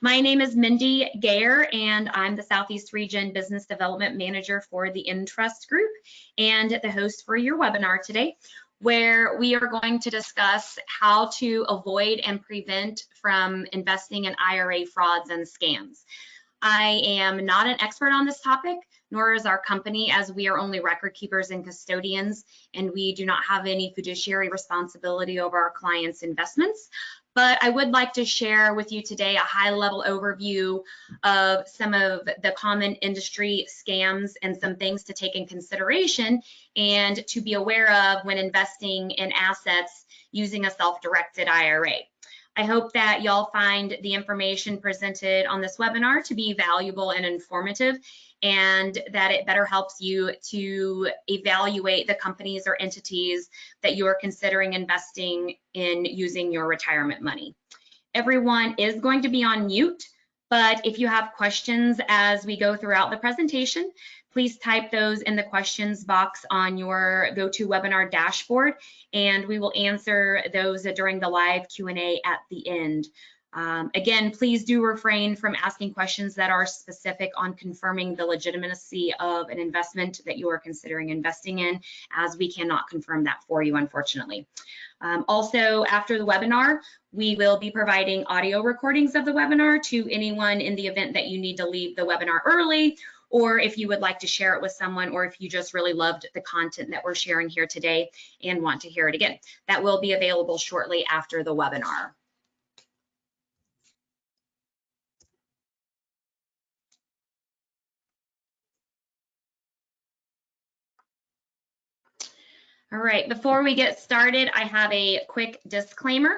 My name is Mindy Gayer, and I'm the Southeast Region Business Development Manager for the Entrust Group and the host for your webinar today, where we are going to discuss how to avoid and prevent from investing in IRA frauds and scams. I am not an expert on this topic, nor is our company, as we are only record keepers and custodians, and we do not have any fiduciary responsibility over our clients' investments. But I would like to share with you today a high-level overview of some of the common industry scams and some things to take in consideration and to be aware of when investing in assets using a self-directed IRA. I hope that y'all find the information presented on this webinar to be valuable and informative, and that it better helps you to evaluate the companies or entities that you are considering investing in using your retirement money. Everyone is going to be on mute, but if you have questions as we go throughout the presentation, please type those in the questions box on your GoToWebinar dashboard, and we will answer those during the live Q&A at the end. Again, please do refrain from asking questions that are specific on confirming the legitimacy of an investment that you are considering investing in, as we cannot confirm that for you, unfortunately. Also, after the webinar, we will be providing audio recordings of the webinar to anyone in the event that you need to leave the webinar early, or if you would like to share it with someone, or if you just really loved the content that we're sharing here today and want to hear it again. That will be available shortly after the webinar. All right, before we get started, I have a quick disclaimer.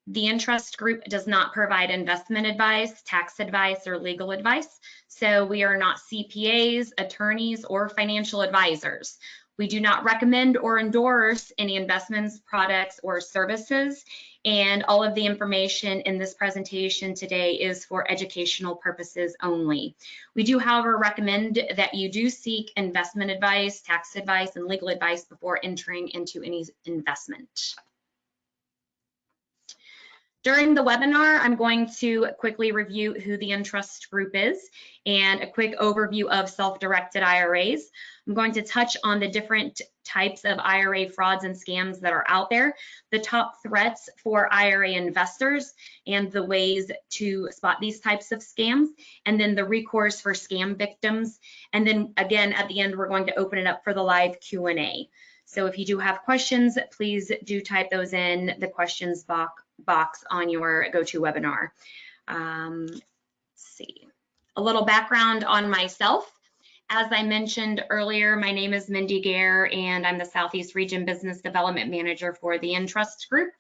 The Entrust Group does not provide investment advice, tax advice, or legal advice. So we are not CPAs, attorneys, or financial advisors. We do not recommend or endorse any investments, products, or services. And all of the information in this presentation today is for educational purposes only. We do, however, recommend that you do seek investment advice, tax advice, and legal advice before entering into any investment. During the webinar, I'm going to quickly review who the Entrust Group is and a quick overview of self-directed IRAs. I'm going to touch on the different types of IRA frauds and scams that are out there, the top threats for IRA investors and the ways to spot these types of scams, and then the recourse for scam victims. And then again, at the end, we're going to open it up for the live Q&A. So if you do have questions, please do type those in the questions box on your GoToWebinar. Let's see, a little background on myself. As I mentioned earlier, my name is Mindy Gayer, and I'm the Southeast Region Business Development Manager for the Entrust Group.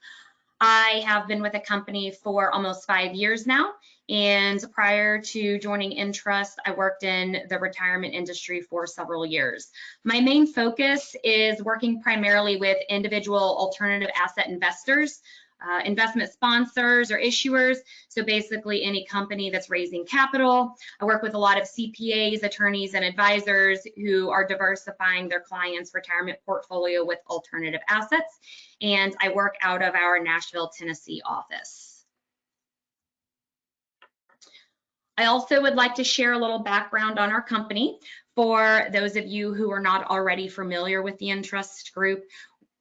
I have been with the company for almost 5 years now, and prior to joining Entrust, I worked in the retirement industry for several years. My main focus is working primarily with individual alternative asset investors, investment sponsors or issuers, so basically any company that's raising capital. I work with a lot of CPAs, attorneys, and advisors who are diversifying their clients' retirement portfolio with alternative assets, and I work out of our Nashville, Tennessee office. I also would like to share a little background on our company for those of you who are not already familiar with the Entrust Group.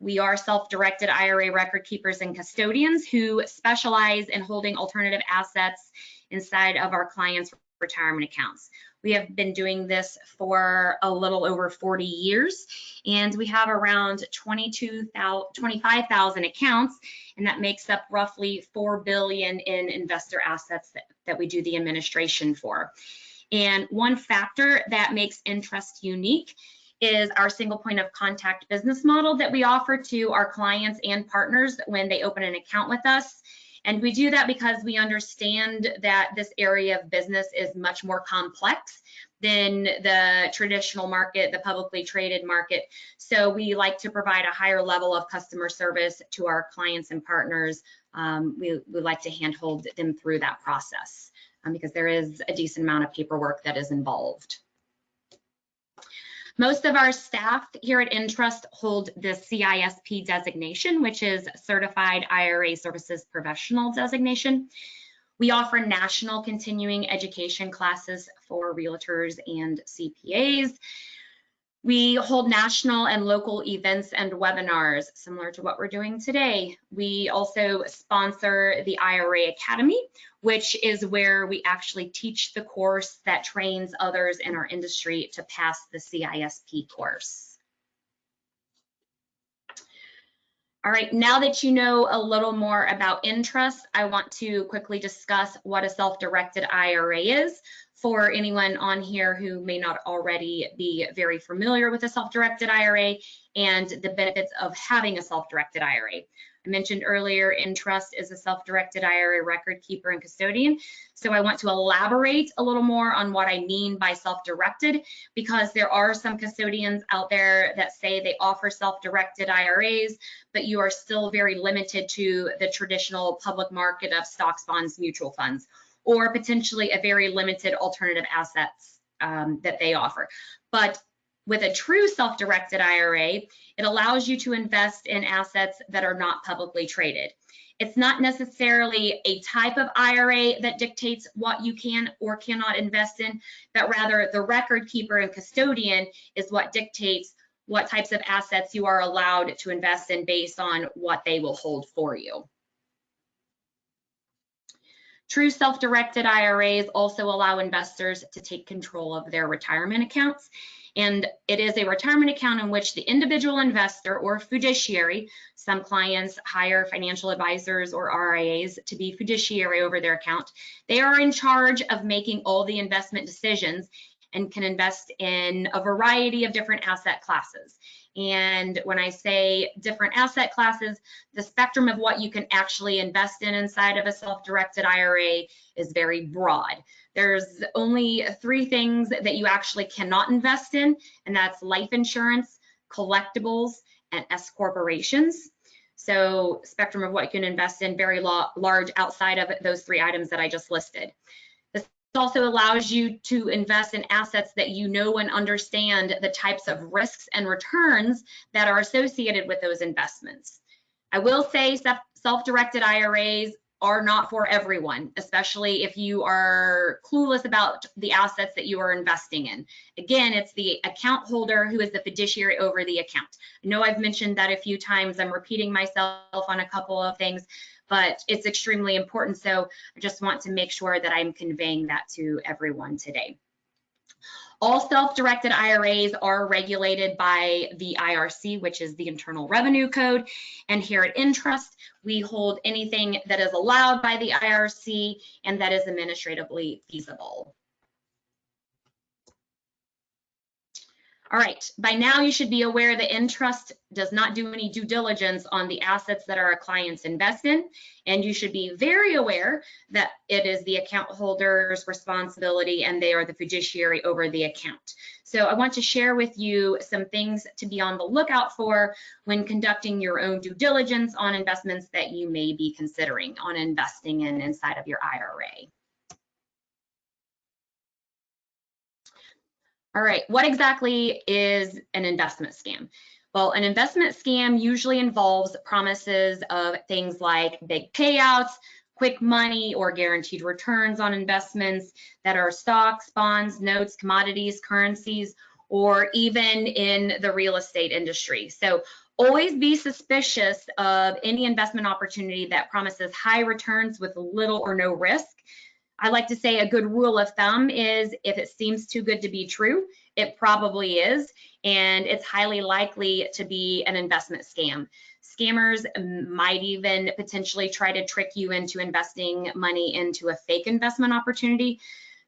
We are self-directed IRA record keepers and custodians who specialize in holding alternative assets inside of our clients' retirement accounts. We have been doing this for a little over 40 years, and we have around 25,000 accounts, and that makes up roughly $4 billion in investor assets that we do the administration for. And one factor that makes Entrust unique is our single point of contact business model that we offer to our clients and partners when they open an account with us. And we do that because we understand that this area of business is much more complex than the traditional market, the publicly traded market. So we like to provide a higher level of customer service to our clients and partners. We like to handhold them through that process because there is a decent amount of paperwork that is involved. Most of our staff here at Entrust hold the CISP designation, which is Certified IRA Services Professional designation. We offer national continuing education classes for realtors and CPAs. We hold national and local events and webinars similar to what we're doing today. We also sponsor the IRA Academy, which is where we actually teach the course that trains others in our industry to pass the CISP course. All right, now that you know a little more about Entrust, I want to quickly discuss what a self-directed IRA is for anyone on here who may not already be very familiar with a self-directed IRA and the benefits of having a self-directed IRA. I mentioned earlier, Entrust is a self-directed IRA record keeper and custodian. So I want to elaborate a little more on what I mean by self-directed, because there are some custodians out there that say they offer self-directed IRAs, but you are still very limited to the traditional public market of stocks, bonds, mutual funds, or potentially a very limited alternative assets that they offer. But with a true self-directed IRA, it allows you to invest in assets that are not publicly traded. It's not necessarily a type of IRA that dictates what you can or cannot invest in, but rather the record keeper and custodian is what dictates what types of assets you are allowed to invest in based on what they will hold for you. True self-directed IRAs also allow investors to take control of their retirement accounts. And it is a retirement account in which the individual investor or fiduciary, some clients hire financial advisors or RIAs to be fiduciary over their account. They are in charge of making all the investment decisions and can invest in a variety of different asset classes. And when I say different asset classes, the spectrum of what you can actually invest in inside of a self-directed IRA is very broad. There's only 3 things that you actually cannot invest in, and that's life insurance, collectibles, and S corporations. So spectrum of what you can invest in, very large outside of those 3 items that I just listed. This also allows you to invest in assets that you know and understand the types of risks and returns that are associated with those investments. I will say self-directed IRAs are not for everyone, especially if you are clueless about the assets that you are investing in. Again, it's the account holder who is the fiduciary over the account. I know I've mentioned that a few times. I'm repeating myself on a couple of things, but it's extremely important. So I just want to make sure that I'm conveying that to everyone today. All self-directed IRAs are regulated by the IRC, which is the Internal Revenue Code. And here at Entrust, we hold anything that is allowed by the IRC and that is administratively feasible. All right, by now you should be aware that Entrust does not do any due diligence on the assets that our clients invest in, and you should be very aware that it is the account holder's responsibility and they are the fiduciary over the account. So I want to share with you some things to be on the lookout for when conducting your own due diligence on investments that you may be considering on investing in inside of your IRA. All right, what exactly is an investment scam? Well, an investment scam usually involves promises of things like big payouts, quick money, or guaranteed returns on investments that are stocks, bonds, notes, commodities, currencies, or even in the real estate industry. So always be suspicious of any investment opportunity that promises high returns with little or no risk. I like to say a good rule of thumb is if it seems too good to be true, it probably is, and it's highly likely to be an investment scam. Scammers might even potentially try to trick you into investing money into a fake investment opportunity.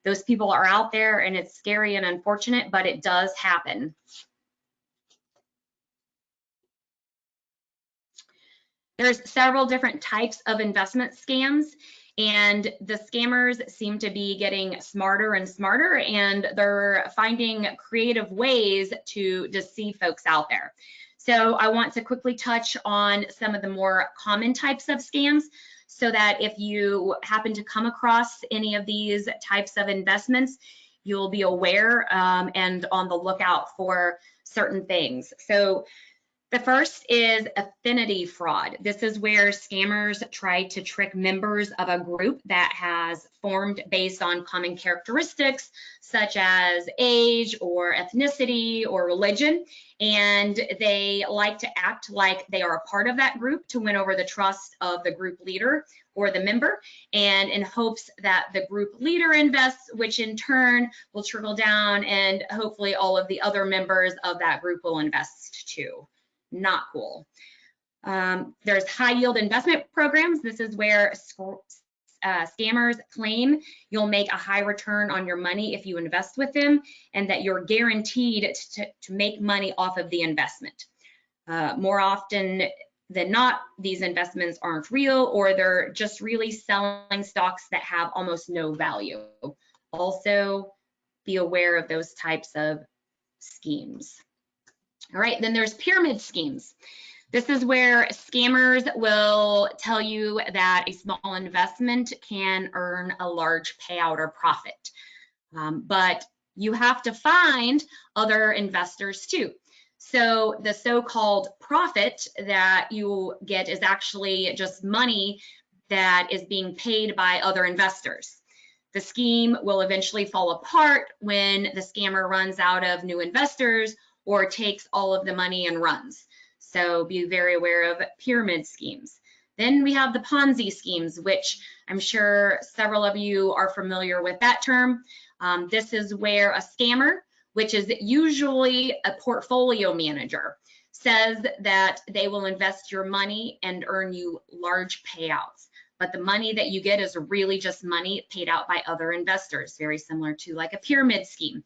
Those people are out there and it's scary and unfortunate, but it does happen. There's several different types of investment scams, and the scammers seem to be getting smarter and smarter, and they're finding creative ways to deceive folks out there. So I want to quickly touch on some of the more common types of scams so that if you happen to come across any of these types of investments, you'll be aware and on the lookout for certain things. So The first is affinity fraud. This is where scammers try to trick members of a group that has formed based on common characteristics such as age or ethnicity or religion, and they like to act like they are a part of that group to win over the trust of the group leader or the member, and in hopes that the group leader invests, which in turn will trickle down, and hopefully all of the other members of that group will invest too. Not cool. There's high yield investment programs. This is where scammers claim you'll make a high return on your money if you invest with them, and that you're guaranteed to make money off of the investment. More often than not, these investments aren't real, or they're just really selling stocks that have almost no value. Also, be aware of those types of schemes. All right, then there's pyramid schemes. This is where scammers will tell you that a small investment can earn a large payout or profit. But you have to find other investors too. So the so-called profit that you get is actually just money that is being paid by other investors. The scheme will eventually fall apart when the scammer runs out of new investors or takes all of the money and runs. So be very aware of pyramid schemes. Then we have the Ponzi schemes, which I'm sure several of you are familiar with that term. This is where a scammer, which is usually a portfolio manager, says that they will invest your money and earn you large payouts. But the money that you get is really just money paid out by other investors, very similar to like a pyramid scheme.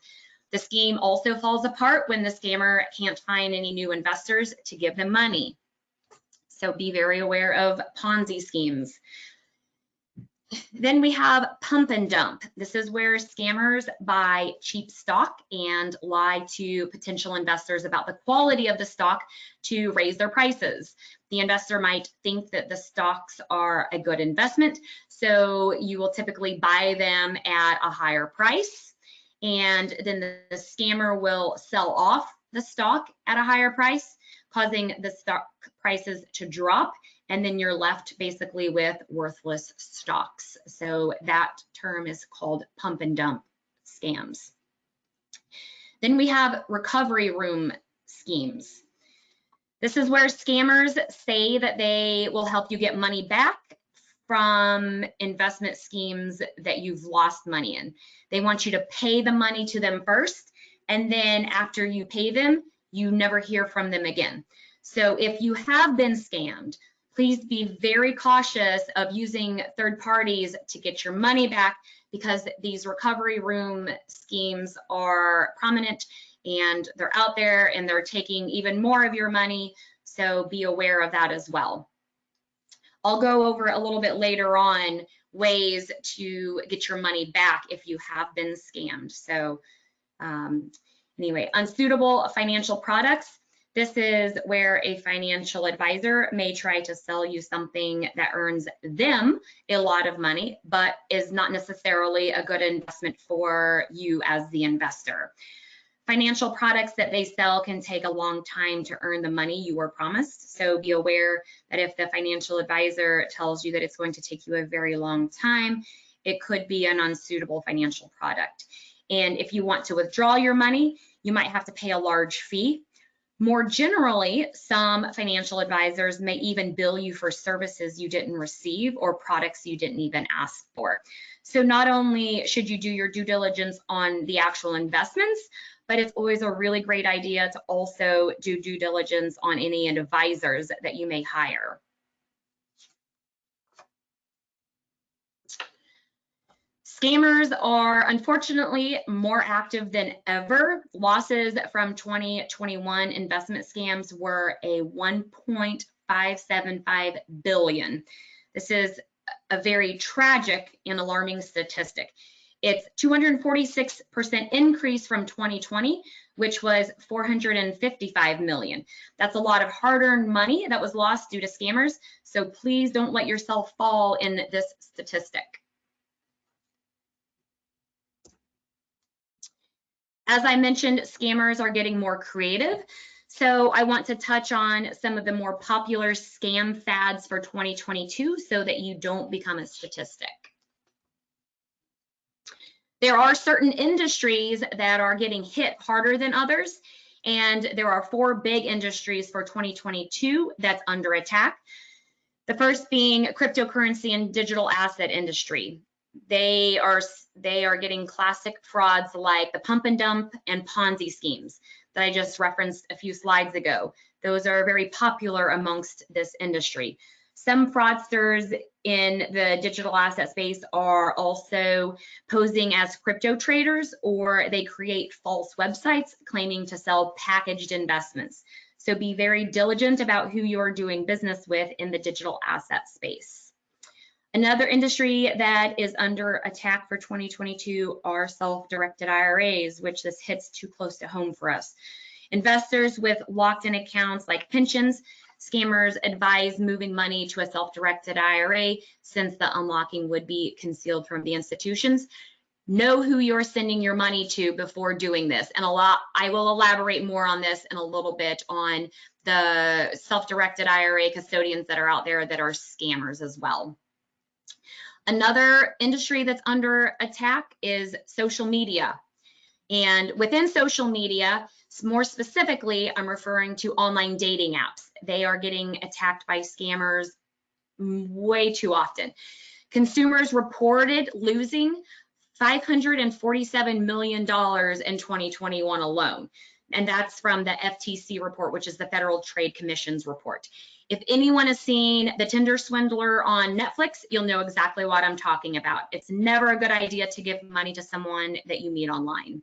The scheme also falls apart when the scammer can't find any new investors to give them money. So be very aware of Ponzi schemes. Then we have pump and dump. This is where scammers buy cheap stock and lie to potential investors about the quality of the stock to raise their prices. The investor might think that the stocks are a good investment, so you will typically buy them at a higher price, and then the scammer will sell off the stock at a higher price, causing the stock prices to drop, and then you're left basically with worthless stocks. So that term is called pump and dump scams. Then we have recovery room schemes. This is where scammers say that they will help you get money back from investment schemes that you've lost money in. They want you to pay the money to them first, and then after you pay them, you never hear from them again. So if you have been scammed, please be very cautious of using third parties to get your money back, because these recovery room schemes are prominent and they're out there and they're taking even more of your money. So be aware of that as well. I'll go over a little bit later on ways to get your money back if you have been scammed. So anyway, unsuitable financial products. This is where a financial advisor may try to sell you something that earns them a lot of money, but is not necessarily a good investment for you as the investor. Financial products that they sell can take a long time to earn the money you were promised. So be aware that if the financial advisor tells you that it's going to take you a very long time, it could be an unsuitable financial product. And if you want to withdraw your money, you might have to pay a large fee. More generally, some financial advisors may even bill you for services you didn't receive or products you didn't even ask for. So not only should you do your due diligence on the actual investments, but it's always a really great idea to also do due diligence on any advisors that you may hire. Scammers are unfortunately more active than ever. Losses from 2021 investment scams were a 1.575 billion. This is a very tragic and alarming statistic. It's 246% increase from 2020, which was 455 million. That's a lot of hard-earned money that was lost due to scammers. So please don't let yourself fall in this statistic. As I mentioned, scammers are getting more creative. So I want to touch on some of the more popular scam fads for 2022 so that you don't become a statistic. There are certain industries that are getting hit harder than others, and there are 4 big industries for 2022 that's under attack. The first being cryptocurrency and digital asset industry. They are getting classic frauds like the pump and dump and Ponzi schemes that I just referenced a few slides ago. Those are very popular amongst this industry. Some fraudsters in the digital asset space are also posing as crypto traders, or they create false websites claiming to sell packaged investments. So be very diligent about who you're doing business with in the digital asset space. Another industry that is under attack for 2022 are self-directed IRAs, which this hits too close to home for us. Investors with locked-in accounts like pensions, scammers advise moving money to a self-directed IRA since the unlocking would be concealed from the institutions. Know who you're sending your money to before doing this. And I will elaborate more on this in a little bit on the self-directed IRA custodians that are out there that are scammers as well. Another industry that's under attack is social media. And within social media, more specifically, I'm referring to online dating apps. They are getting attacked by scammers way too often. Consumers reported losing $547 million in 2021 alone. And that's from the FTC report, which is the Federal Trade Commission's report. If anyone has seen The Tinder Swindler on Netflix, you'll know exactly what I'm talking about. It's never a good idea to give money to someone that you meet online.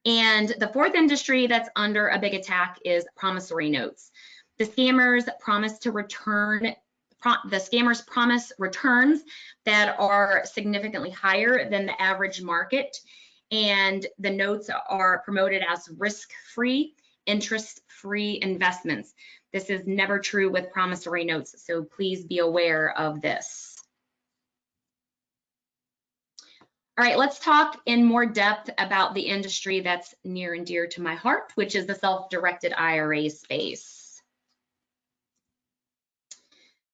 And the 4th industry that's under a big attack is promissory notes. The scammers promise returns that are significantly higher than the average market, and the notes are promoted as risk-free, interest-free investments. This is never true with promissory notes, so please be aware of this. All right, let's talk in more depth about the industry that's near and dear to my heart, which is the self-directed IRA space.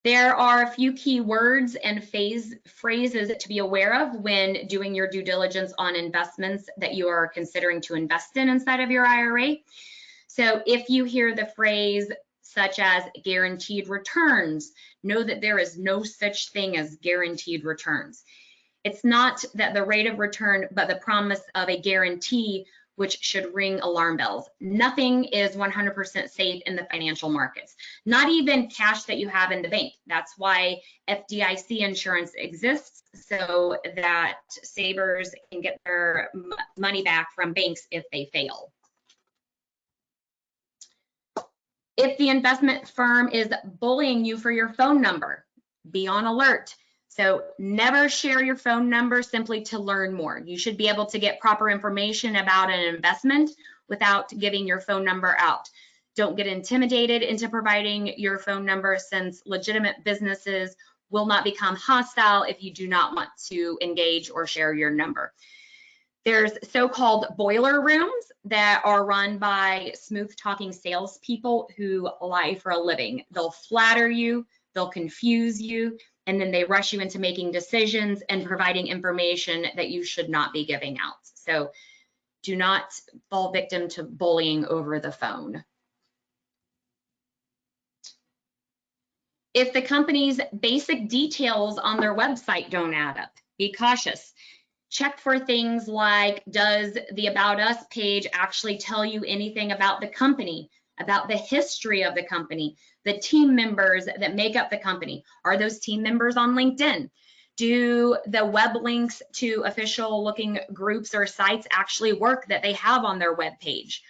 There are a few key words and phrases to be aware of when doing your due diligence on investments that you are considering to invest in inside of your IRA. So if you hear the phrase such as guaranteed returns, know that there is no such thing as guaranteed returns. It's not that the rate of return, but the promise of a guarantee, which should ring alarm bells. Nothing is 100% safe in the financial markets, not even cash that you have in the bank. That's why FDIC insurance exists, so that savers can get their money back from banks if they fail. If the investment firm is bullying you for your phone number, be on alert. So never share your phone number simply to learn more. You should be able to get proper information about an investment without giving your phone number out. Don't get intimidated into providing your phone number, since legitimate businesses will not become hostile if you do not want to engage or share your number. There's so-called boiler rooms that are run by smooth-talking salespeople who lie for a living. They'll flatter you, they'll confuse you, and then they rush you into making decisions and providing information that you should not be giving out. So do not fall victim to bullying over the phone. If the company's basic details on their website don't add up, be cautious. Check for things like, does the About Us page actually tell you anything about the company, about the history of the company, the team members that make up the company? Are those team members on LinkedIn? Do the web links to official looking groups or sites actually work that they have on their web page?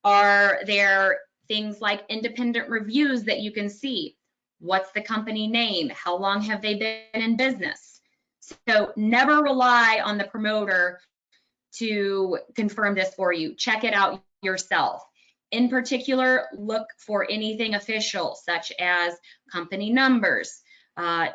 Are there things like independent reviews that you can see? What's the company name? How long have they been in business? So never rely on the promoter to confirm this for you. Check it out yourself. In particular, look for anything official, such as company numbers,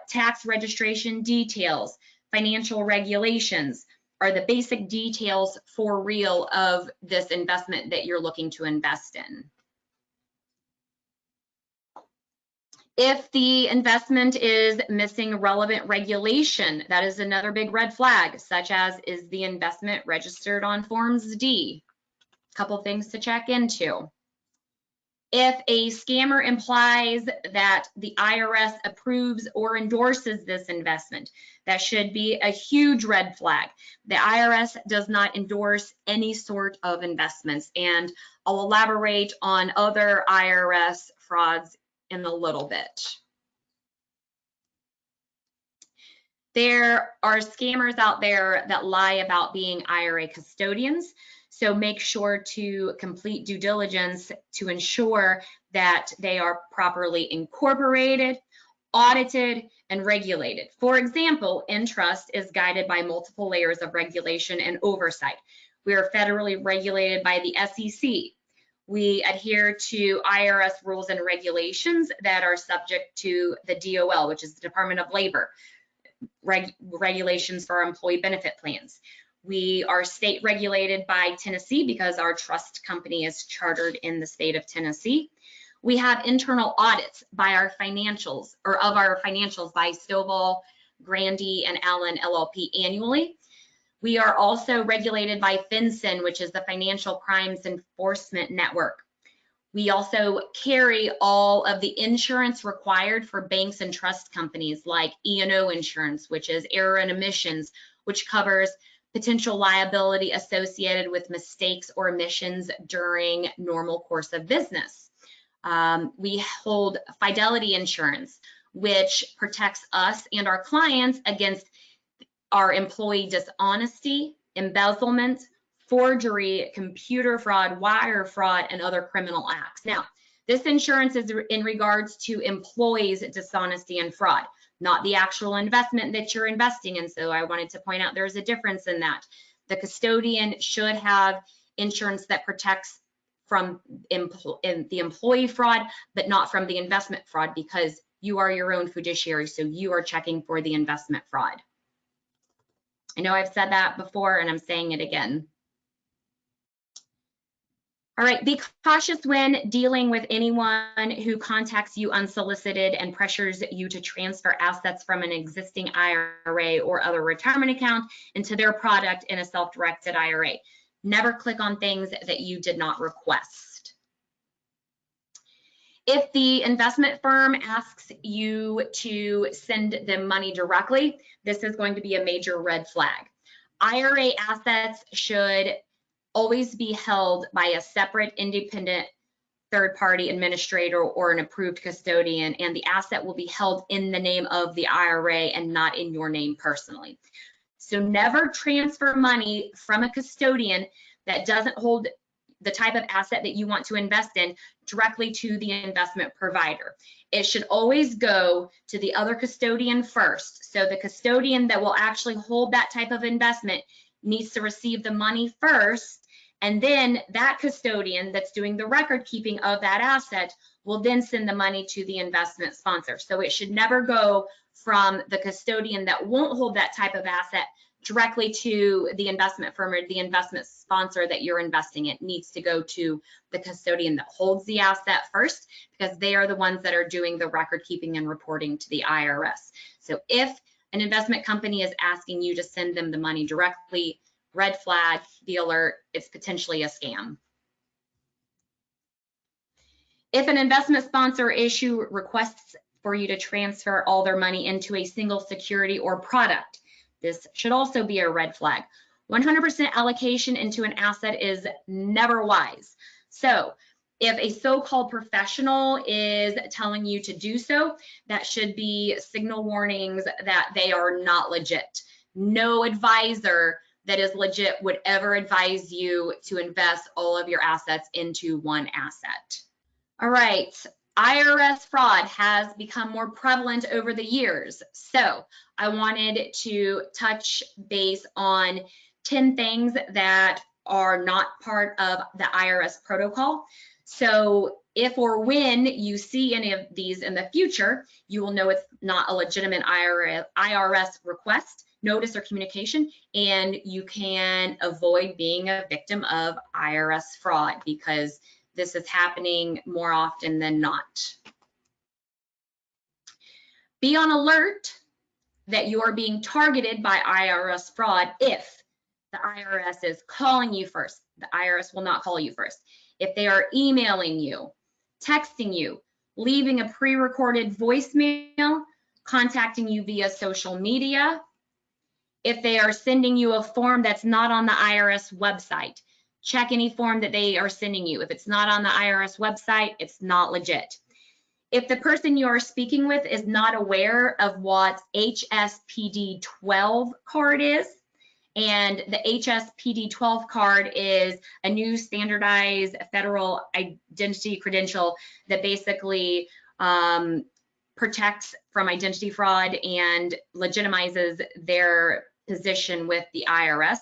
tax registration details, financial regulations, are the basic details for real of this investment that you're looking to invest in. If the investment is missing relevant regulation, that is another big red flag, such as, is the investment registered on Forms D? A couple things to check into. If a scammer implies that the IRS approves or endorses this investment, that should be a huge red flag. The IRS does not endorse any sort of investments, and I'll elaborate on other IRS frauds in a little bit. There are scammers out there that lie about being IRA custodians. So make sure to complete due diligence to ensure that they are properly incorporated, audited, and regulated. For example, Entrust is guided by multiple layers of regulation and oversight. We are federally regulated by the SEC. We adhere to IRS rules and regulations that are subject to the DOL, which is the Department of Labor, regulations for our employee benefit plans. We are state regulated by Tennessee because our trust company is chartered in the state of Tennessee. We have internal audits by our financials, or of our financials, by Stovall, Grandy, and Allen LLP annually. We are also regulated by FinCEN, which is the Financial Crimes Enforcement Network. We also carry all of the insurance required for banks and trust companies, like E&O insurance, which is error and omissions, which covers potential liability associated with mistakes or omissions during normal course of business. We hold fidelity insurance, which protects us and our clients against our employee dishonesty, embezzlement, forgery, computer fraud, wire fraud, and other criminal acts. Now, this insurance is in regards to employees' dishonesty and fraud, not the actual investment that you're investing in. So I wanted to point out there's a difference in that. The custodian should have insurance that protects from the employee fraud, but not from the investment fraud, because you are your own fiduciary, so you are checking for the investment fraud. I know I've said that before, and I'm saying it again. All right, be cautious when dealing with anyone who contacts you unsolicited and pressures you to transfer assets from an existing IRA or other retirement account into their product in a self-directed IRA. Never click on things that you did not request. If the investment firm asks you to send them money directly, this is going to be a major red flag. IRA assets should always be held by a separate independent third-party administrator or an approved custodian, and the asset will be held in the name of the IRA and not in your name personally. So never transfer money from a custodian that doesn't hold the type of asset that you want to invest in directly to the investment provider. It should always go to the other custodian first. So the custodian that will actually hold that type of investment needs to receive the money first, and then that custodian that's doing the record keeping of that asset will then send the money to the investment sponsor. So it should never go from the custodian that won't hold that type of asset directly to the investment firm or the investment sponsor that you're investing in. It needs to go to the custodian that holds the asset first, because they are the ones that are doing the record keeping and reporting to the IRS. So if an investment company is asking you to send them the money directly, red flag, the alert, it's potentially a scam. If an investment sponsor issue requests for you to transfer all their money into a single security or product, this should also be a red flag. 100% allocation into an asset is never wise. So if a so-called professional is telling you to do so, that should be signal warnings that they are not legit. No advisor that is legit would ever advise you to invest all of your assets into one asset. All right, IRS fraud has become more prevalent over the years. So I wanted to touch base on 10 things that are not part of the IRS protocol. So if or when you see any of these in the future, you will know it's not a legitimate IRS request. notice or communication, and you can avoid being a victim of IRS fraud, because this is happening more often than not. Be on alert that you are being targeted by IRS fraud if the IRS is calling you first. The IRS will not call you first. If they are emailing you, texting you, leaving a pre-recorded voicemail, contacting you via social media, if they are sending you a form that's not on the IRS website, check any form that they are sending you. If it's not on the IRS website, it's not legit. If the person you are speaking with is not aware of what HSPD 12 card is, and the HSPD 12 card is a new standardized federal identity credential that basically protects from identity fraud and legitimizes their position with the IRS.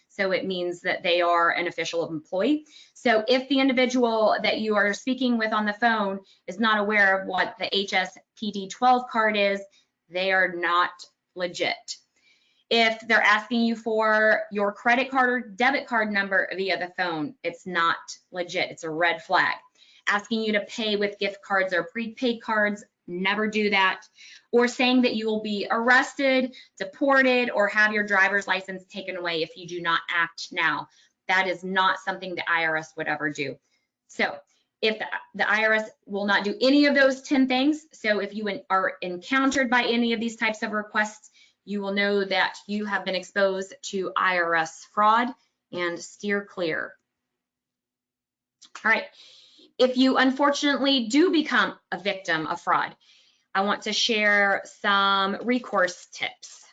So it means that they are an official employee. So if the individual that you are speaking with on the phone is not aware of what the HSPD 12 card is, they are not legit. If they're asking you for your credit card or debit card number via the phone, it's not legit. It's a red flag. Asking you to pay with gift cards or prepaid cards, never do that. Or saying that you will be arrested, deported, or have your driver's license taken away if you do not act now. That is not something the IRS would ever do. So if the IRS will not do any of those 10 things, so if you are encountered by any of these types of requests, you will know that you have been exposed to IRS fraud and steer clear. All right. If you unfortunately do become a victim of fraud, I want to share some recourse tips.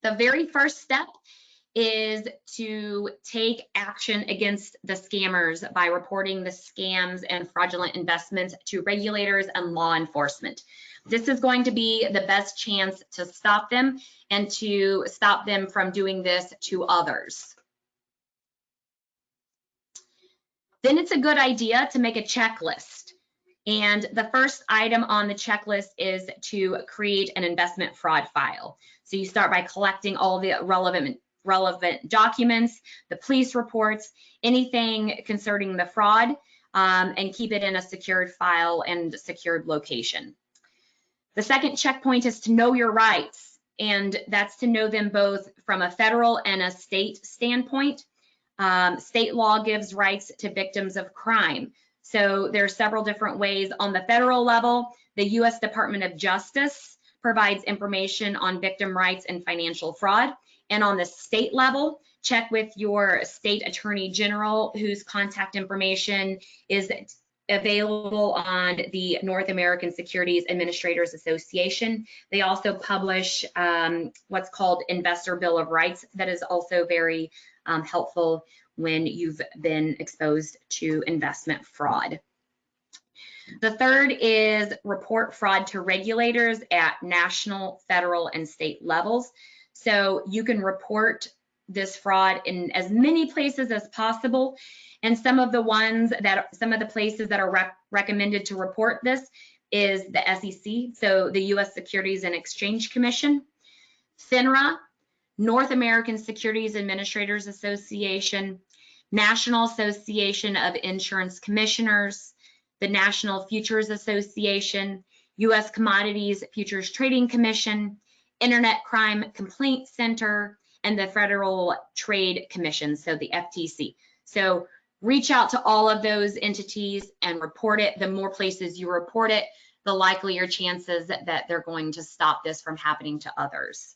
The very first step is to take action against the scammers by reporting the scams and fraudulent investments to regulators and law enforcement. This is going to be the best chance to stop them and to stop them from doing this to others. Then it's a good idea to make a checklist. And the first item on the checklist is to create an investment fraud file. So you start by collecting all the relevant documents, the police reports, anything concerning the fraud, and keep it in a secured file and secured location. The second checkpoint is to know your rights, and that's to know them both from a federal and a state standpoint. State law gives rights to victims of crime. So there are several different ways. On the federal level, the U.S. Department of Justice provides information on victim rights and financial fraud. And on the state level, check with your state attorney general, whose contact information is available on the North American Securities Administrators Association. They also publish what's called Investor Bill of Rights that is also very helpful when you've been exposed to investment fraud. The third is report fraud to regulators at national, federal, and state levels. So you can report this fraud in as many places as possible. And some of the places that are recommended to report this is the SEC, so the U.S. Securities and Exchange Commission, FINRA, North American Securities Administrators Association, National Association of Insurance Commissioners, the National Futures Association, U.S. Commodities Futures Trading Commission, Internet Crime Complaint Center, and the Federal Trade Commission, so the FTC. So reach out to all of those entities and report it. The more places you report it, the likelier chances that they're going to stop this from happening to others.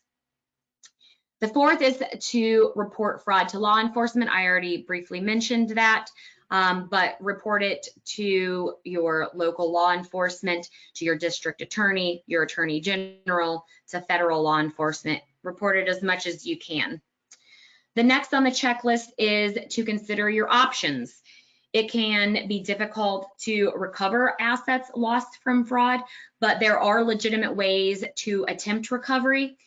The fourth is to report fraud to law enforcement. I already briefly mentioned that, but report it to your local law enforcement, to your district attorney, your attorney general, to federal law enforcement. Report it as much as you can. The next on the checklist is to consider your options. It can be difficult to recover assets lost from fraud, but there are legitimate ways to attempt recovery.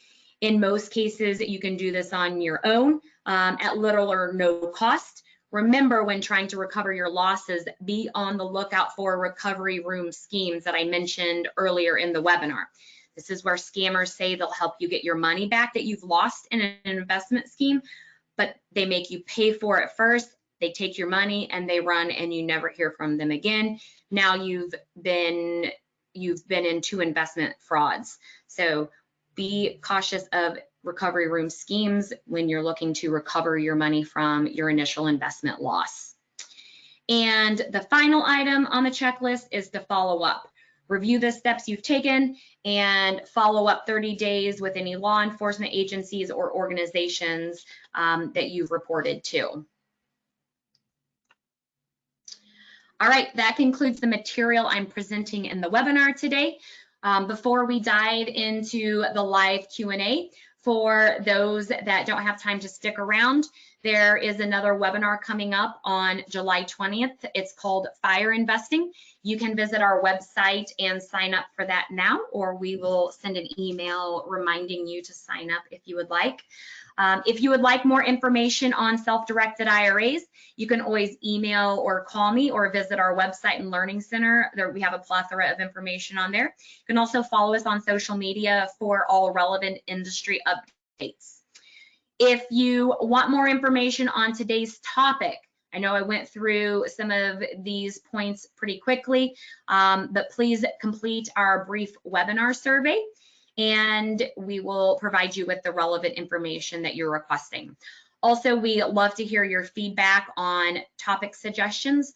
In most cases, you can do this on your own at little or no cost. Remember, when trying to recover your losses, be on the lookout for recovery room schemes that I mentioned earlier in the webinar. This is where scammers say they'll help you get your money back that you've lost in an investment scheme, but they make you pay for it first. They take your money and they run, and you never hear from them again. Now you've been in 2 investment frauds. So be cautious of recovery room schemes when you're looking to recover your money from your initial investment loss. And the final item on the checklist is to follow up. Review the steps you've taken and follow up 30 days with any law enforcement agencies or organizations that you've reported to. All right, that concludes the material I'm presenting in the webinar today. Before we dive into the live Q&A, for those that don't have time to stick around, there is another webinar coming up on July 20th. It's called Fire Investing. You can visit our website and sign up for that now, or we will send an email reminding you to sign up if you would like. If you would like more information on self-directed IRAs, you can always email or call me or visit our website and learning center. There we have a plethora of information on there. You can also follow us on social media for all relevant industry updates. If you want more information on today's topic, I know I went through some of these points pretty quickly, but please complete our brief webinar survey, and we will provide you with the relevant information that you're requesting. Also, we love to hear your feedback on topic suggestions.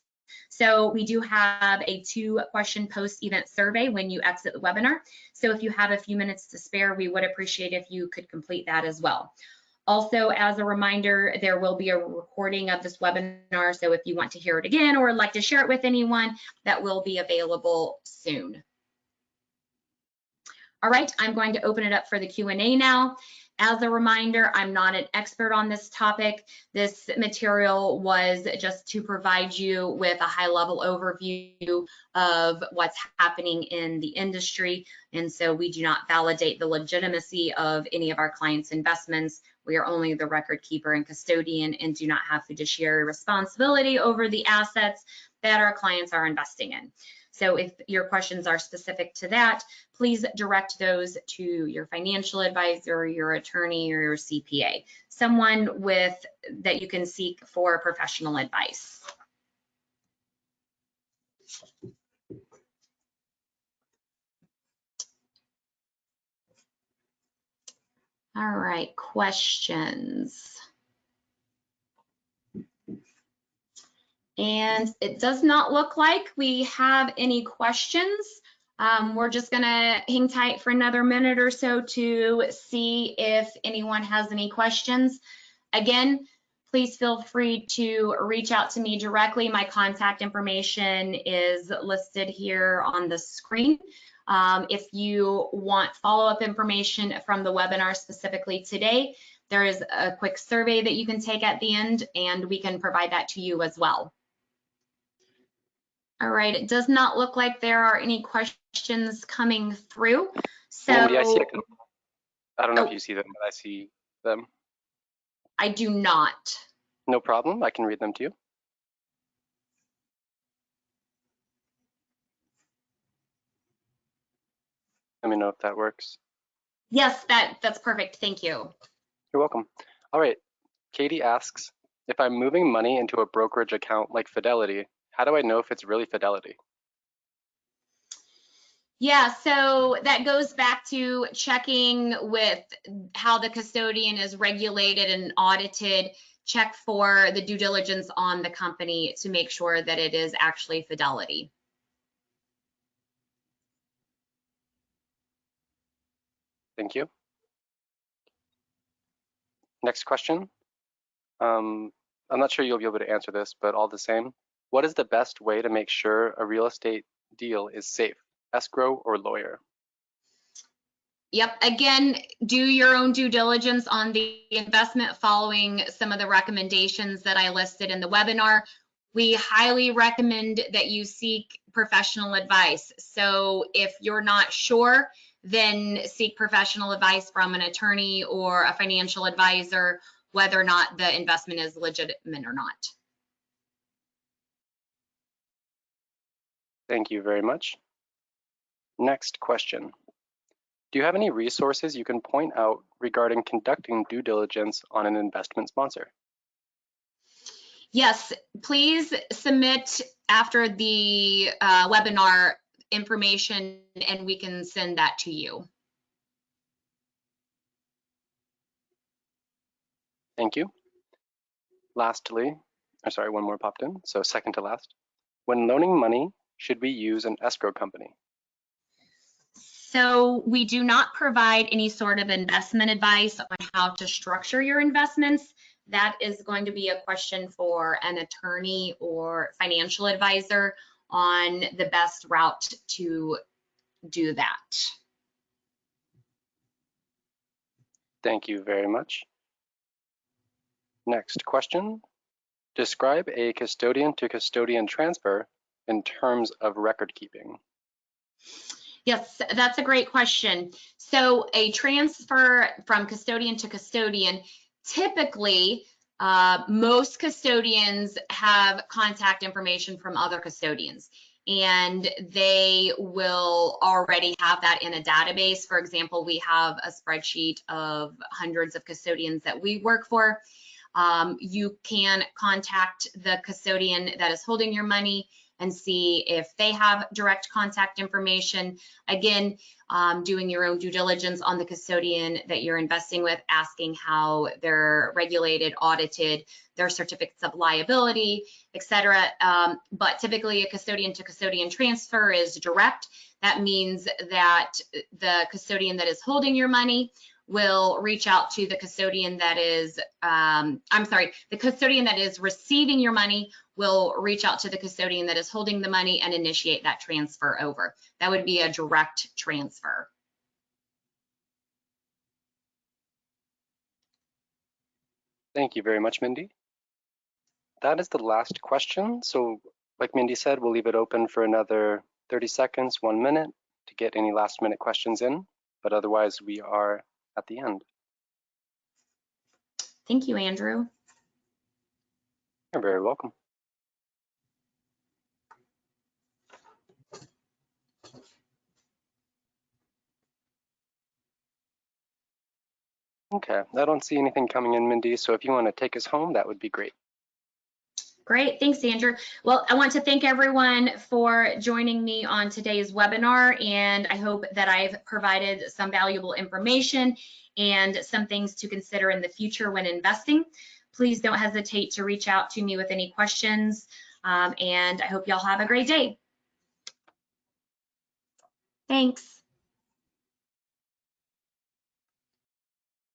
So we do have a 2-question post-event survey when you exit the webinar. So if you have a few minutes to spare, we would appreciate if you could complete that as well. Also, as a reminder, there will be a recording of this webinar. So if you want to hear it again or like to share it with anyone, that will be available soon. All right, I'm going to open it up for the Q&A now. As a reminder, I'm not an expert on this topic. This material was just to provide you with a high-level overview of what's happening in the industry. And so we do not validate the legitimacy of any of our clients' investments. We are only the record keeper and custodian and do not have fiduciary responsibility over the assets that our clients are investing in. So if your questions are specific to that, please direct those to your financial advisor, your attorney, or your CPA, someone that you can seek for professional advice. All right, questions. And it does not look like we have any questions. We're just gonna hang tight for another minute or so to see if anyone has any questions. Again, please feel free to reach out to me directly. My contact information is listed here on the screen. If you want follow-up information from the webinar specifically today, there is a quick survey that you can take at the end, and we can provide that to you as well. All right, it does not look like there are any questions coming through. So Mindy, I don't know if you see them, but I see them. I do not. No problem, I can read them to you. Let me know if that works. Yes, that's perfect, thank you. You're welcome. All right, Katie asks, if I'm moving money into a brokerage account like Fidelity, how do I know if it's really Fidelity? Yeah, so that goes back to checking with how the custodian is regulated and audited. Check for the due diligence on the company to make sure that it is actually Fidelity. Thank you. Next question. I'm not sure you'll be able to answer this, but all the same, what is the best way to make sure a real estate deal is safe, escrow or lawyer? Yep, again, do your own due diligence on the investment following some of the recommendations that I listed in the webinar. We highly recommend that you seek professional advice. So if you're not sure, then seek professional advice from an attorney or a financial advisor, whether or not the investment is legitimate or not. Thank you very much. Next question. Do you have any resources you can point out regarding conducting due diligence on an investment sponsor? Yes, please submit after the webinar information and we can send that to you. Thank you. Lastly, one more popped in, so second to last. When loaning money, should we use an escrow company? So we do not provide any sort of investment advice on how to structure your investments. That is going to be a question for an attorney or financial advisor on the best route to do that. Thank you very much. Next question. Describe a custodian to custodian transfer in terms of record keeping. Yes, that's a great question. So a transfer from custodian to custodian, typically most custodians have contact information from other custodians, and they will already have that in a database. For example, we have a spreadsheet of hundreds of custodians that we work for. You can contact the custodian that is holding your money and see if they have direct contact information. Again, doing your own due diligence on the custodian that you're investing with, asking how they're regulated, audited, their certificates of liability, etc. But typically a custodian to custodian transfer is direct. That means that the custodian that is holding your money will reach out to the custodian that is, the custodian that is receiving your money will reach out to the custodian that is holding the money and initiate that transfer over. That would be a direct transfer. Thank you very much, Mindy. That is the last question. So like Mindy said, we'll leave it open for another 30 seconds, 1 minute to get any last minute questions in, but otherwise we are at the end. Thank you, Andrew. You're very welcome. Okay, I don't see anything coming in, Mindy, so if you want to take us home, that would be great. Great, thanks, Andrew. Well, I want to thank everyone for joining me on today's webinar, and I hope that I've provided some valuable information and some things to consider in the future when investing. Please don't hesitate to reach out to me with any questions, and I hope y'all have a great day. Thanks.